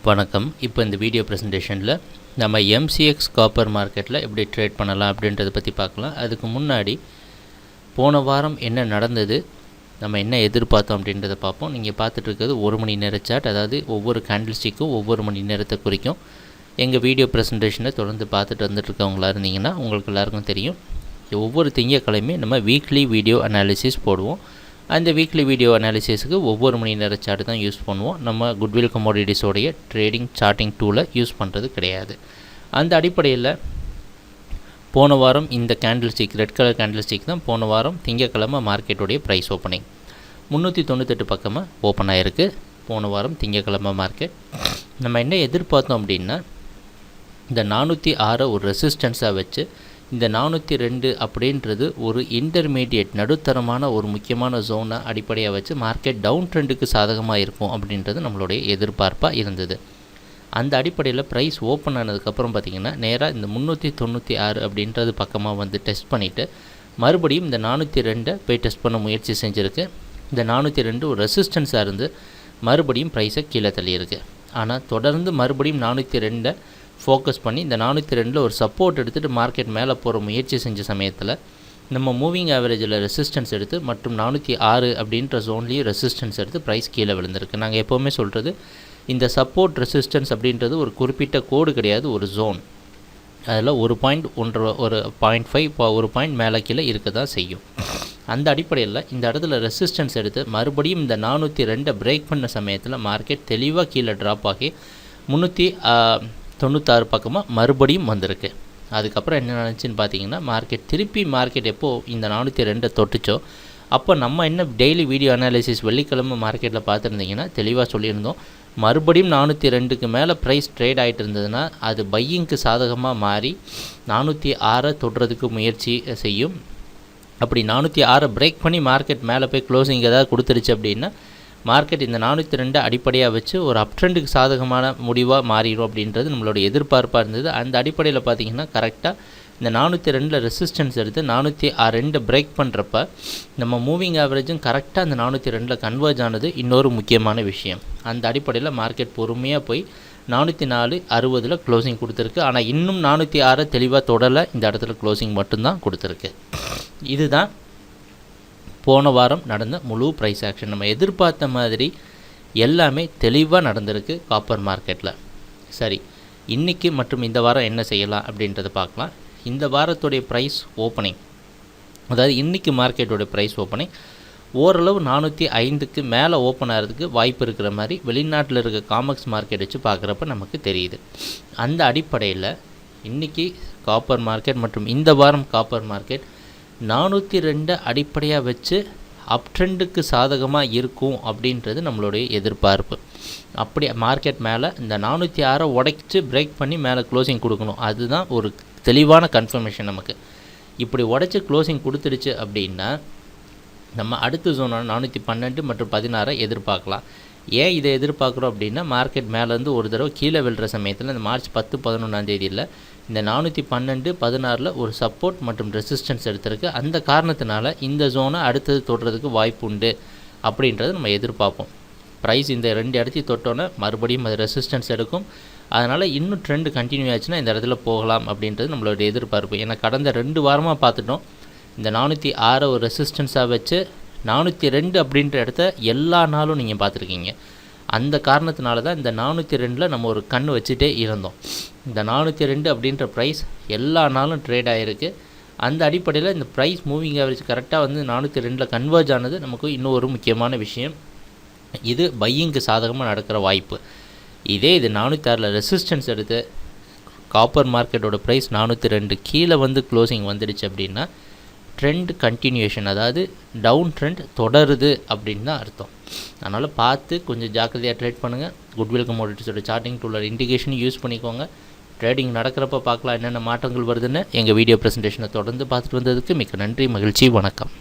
வணக்கம். இப்போ இந்த வீடியோ ப்ரெசன்டேஷனில் நம்ம எம்சிஎக்ஸ் காப்பர் மார்க்கெட்டில் எப்படி ட்ரேட் பண்ணலாம் அப்படின்றத பற்றி பார்க்கலாம். அதுக்கு முன்னாடி போன வாரம் என்ன நடந்தது, நம்ம என்ன எதிர்பார்த்தோம் அப்படின்றத பார்ப்போம். நீங்கள் பார்த்துட்டு இருக்கிறது 1 மணி நேர சார்ட், அதாவது ஒவ்வொரு கேண்டில் ஸ்டிக்கும் ஒவ்வொரு மணி நேரத்தை குறிக்கும். எங்கள் வீடியோ ப்ரெசன்டேஷனை தொடர்ந்து பார்த்துட்டு வந்துட்டுருக்கவங்களா இருந்தீங்கன்னா உங்களுக்கு எல்லாருக்கும் தெரியும், ஒவ்வொரு திங்கட்கிழமை நம்ம வீக்லி வீடியோ அனாலிசிஸ் போடுவோம். அந்த வீக்லி வீடியோ அனாலிசிஸுக்கு ஒவ்வொரு மணி நேர சார்ட் தான் யூஸ் பண்ணுவோம். நம்ம குட்வில் கமோடிட்டிஸோடைய ட்ரேடிங் சார்ட்டிங் டூலை யூஸ் பண்ணுறது கிடையாது. அந்த அடிப்படையில் போன வாரம் இந்த candle stick, red colour candle stick தான் போன வாரம் திங்கட்கிழமை மார்க்கெட்டுடைய ப்ரைஸ் ஓப்பனிங் 398 பக்கமாக ஓப்பன் ஆகிருக்கு. போன வாரம் திங்கட்கிழமை மார்க்கெட் நம்ம என்ன எதிர்பார்த்தோம் அப்படின்னா, இந்த 406 ஒரு ரெசிஸ்டன்ஸாக வச்சு இந்த 402 அப்படின்றது ஒரு இன்டர்மீடியேட் நடுத்தரமான ஒரு முக்கியமான ஜோனை அடிப்படையாக வச்சு மார்க்கெட் டவுன் ட்ரெண்டுக்கு சாதகமாக இருக்கும் அப்படின்றது நம்மளுடைய எதிர்பார்ப்பாக இருந்தது. அந்த அடிப்படையில் ப்ரைஸ் ஓப்பன் ஆனதுக்கப்புறம் பார்த்திங்கன்னா நேராக இந்த 396 அப்படின்றது பக்கமாக வந்து டெஸ்ட் பண்ணிவிட்டு மறுபடியும் இந்த 402 போய் டெஸ்ட் பண்ண முயற்சி செஞ்சுருக்கு. இந்த 402 ஒரு ரெசிஸ்டன்ஸாக இருந்து மறுபடியும் ப்ரைஸை கீழே தள்ளியிருக்கு. ஆனால் தொடர்ந்து மறுபடியும் 402 ஃபோக்கஸ் பண்ணி இந்த 402 ஒரு சப்போர்ட் எடுத்துகிட்டு மார்க்கெட் மேலே போகிற முயற்சி செஞ்ச சமயத்தில் நம்ம மூவிங் ஆவரேஜில் ரெசிஸ்டன்ஸ் எடுத்து மற்றும் 406 அப்படின்ற ஜோன்லேயும் ரெசிஸ்டன்ஸ் எடுத்து ப்ரைஸ் கீழே விழுந்திருக்கு. நாங்கள் எப்போவுமே சொல்கிறது, இந்த சப்போர்ட் ரெசிஸ்டன்ஸ் அப்படின்றது ஒரு குறிப்பிட்ட கோடு கிடையாது, ஒரு ஜோன். அதில் 1.5 ஒரு 0.5 ஒரு பாயிண்ட் மேலே கீழே இருக்க தான் செய்யும். அந்த அடிப்படையில் இந்த இடத்துல ரெசிஸ்டன்ஸ் எடுத்து மறுபடியும் இந்த 402 பிரேக் பண்ண சமயத்தில் மார்க்கெட் தெளிவாக கீழே ட்ராப் ஆகி 396 பக்கமாக மறுபடியும் வந்திருக்கு. அதுக்கப்புறம் என்ன நினச்சின்னு பார்த்தீங்கன்னா, மார்க்கெட் எப்போது இந்த 402 தொட்டுச்சோ அப்போ நம்ம என்ன டெய்லி வீடியோ அனாலிசிஸ் வெள்ளிக்கிழமை மார்க்கெட்டில் பார்த்துருந்தீங்கன்னா தெளிவாக சொல்லியிருந்தோம், மறுபடியும் 402க்கு மேலே ப்ரைஸ் ட்ரேட் ஆகிட்டு இருந்ததுன்னா அது பையிங்க்கு சாதகமாக மாறி 406 தொடுறதுக்கு முயற்சி செய்யும். அப்படி 406 பிரேக் பண்ணி மார்க்கெட் மேலே போய் க்ளோசிங் ஏதாவது கொடுத்துருச்சு அப்படின்னா மார்க்கெட் இந்த 402 அடிப்படையாக வச்சு ஒரு அப் ட்ரெண்டுக்கு சாதகமான முடிவாக மாறிடும் அப்படின்றது நம்மளோட எதிர்பார்ப்பாக இருந்தது. அந்த அடிப்படையில் பார்த்திங்கன்னா கரெக்டாக இந்த 402 ரெசிஸ்டன்ஸ் எடுத்து 402 பிரேக் பண்ணுறப்ப நம்ம மூவிங் ஆவரேஜும் கரெக்டாக அந்த 402 கன்வர்ஜ் ஆனது இன்னொரு முக்கியமான விஷயம். அந்த அடிப்படையில் மார்க்கெட் பொறுமையாக போய் 404.60 க்ளோசிங் கொடுத்துருக்கு. ஆனால் இன்னும் 406 தெளிவாக தொடலை, இந்த இடத்துல க்ளோசிங் மட்டும்தான் கொடுத்துருக்கு. இதுதான் போன வாரம் நடந்த முழு ப்ரைஸ் ஆக்ஷன். நம்ம எதிர்பார்த்த மாதிரி எல்லாமே தெளிவாக நடந்திருக்கு காப்பர் மார்க்கெட்டில். சரி, இன்றைக்கி மற்றும் இந்த வாரம் என்ன செய்யலாம் அப்படின்றத பார்க்கலாம். இந்த வாரத்துடைய ப்ரைஸ் ஓப்பனிங், அதாவது இன்றைக்கி மார்க்கெட்டோடைய ப்ரைஸ் ஓப்பனிங் ஓரளவு 405க்கு மேலே ஓப்பன் ஆகிறதுக்கு வாய்ப்பு இருக்கிற மாதிரி வெளிநாட்டில் இருக்க காமெக்ஸ் மார்க்கெட் வச்சு பார்க்குறப்ப நமக்கு தெரியுது. அந்த அடிப்படையில் இன்றைக்கி காப்பர் மார்க்கெட் மற்றும் இந்த வாரம் காப்பர் மார்க்கெட் 402 அடிப்படையாக வச்சு அப் ட்ரெண்டுக்கு சாதகமாக இருக்கும் அப்படின்றது நம்மளுடைய எதிர்பார்ப்பு. அப்படி மார்க்கெட் மேலே இந்த 406 உடைச்சி பிரேக் பண்ணி மேலே க்ளோசிங் கொடுக்கணும், அதுதான் ஒரு தெளிவான கன்ஃபர்மேஷன் நமக்கு. இப்படி உடைச்சி க்ளோசிங் கொடுத்துருச்சு அப்படின்னா நம்ம அடுத்த ஜோனான 412 மற்றும் 16 எதிர்பார்க்கலாம். ஏன் இதை எதிர்பார்க்குறோம் அப்படின்னா, மார்க்கெட் மேலேருந்து ஒரு தடவை கீழே விழுற சமயத்தில் இந்த மார்ச் 10-11 தேதியில் இந்த 412 16 ஒரு சப்போர்ட் மற்றும் ரெசிஸ்டன்ஸ் எடுத்திருக்கு. அந்த காரணத்தினால இந்த ஜோனை அடுத்தது தொடுறதுக்கு வாய்ப்பு உண்டு அப்படின்றத நம்ம எதிர்பார்ப்போம். ப்ரைஸ் இந்த 2 இடத்தையும் தொட்டோன்னே மறுபடியும் அது ரெசிஸ்டன்ஸ் எடுக்கும். அதனால் இன்னும் ட்ரெண்ட் கண்டினியூ ஆச்சுன்னா இந்த இடத்துல போகலாம் அப்படின்றது நம்மளோட எதிர்பார்ப்பு. ஏன்னா கடந்த 2 வாரமாக பார்த்துட்டோம், இந்த 406 ஒரு ரெசிஸ்டன்ஸாக வச்சு 402 அப்படின்ற இடத்த எல்லா நாளும் நீங்கள் பார்த்துருக்கீங்க. அந்த காரணத்தினால தான் இந்த 402 நம்ம ஒரு கண் வச்சுட்டே இருந்தோம். இந்த 402 அப்படின்ற ப்ரைஸ் எல்லா நாளும் ட்ரேட் ஆகிருக்கு. அந்த அடிப்படையில் இந்த ப்ரைஸ் மூவிங் ஆவரேஜ் கரெக்டாக வந்து 402 கன்வர்ஜ் ஆனது நமக்கு இன்னும் ஒரு முக்கியமான விஷயம். இது பையிங்க்கு சாதகமாக நடக்கிற வாய்ப்பு. இதே இது 406 ரெசிஸ்டன்ஸ் எடுத்து காப்பர் மார்க்கெட்டோட ப்ரைஸ் 402 கீழே வந்து க்ளோசிங் வந்துடுச்சு அப்படின்னா ட்ரெண்ட் கண்டினியூஷன், அதாவது டவுன் ட்ரெண்ட் தொடருது அப்படின்னு தான் அர்த்தம். அதனால் பார்த்து கொஞ்சம் ஜாக்கிரதையாக ட்ரேட் பண்ணுங்கள். குட்வில் கமோடிட்டிஸோட சார்ட்டிங் டூலர் இண்டிகேஷன் யூஸ் பண்ணிக்கோங்க. ட்ரேடிங் நடக்கிறப்ப பார்க்கலாம் என்னென்ன மாற்றங்கள் வருதுன்னு. எங்கள் வீடியோ ப்ரெசன்டேஷனை தொடர்ந்து பார்த்துட்டு வந்ததுக்கு மிக்க நன்றி, மகிழ்ச்சி, வணக்கம்.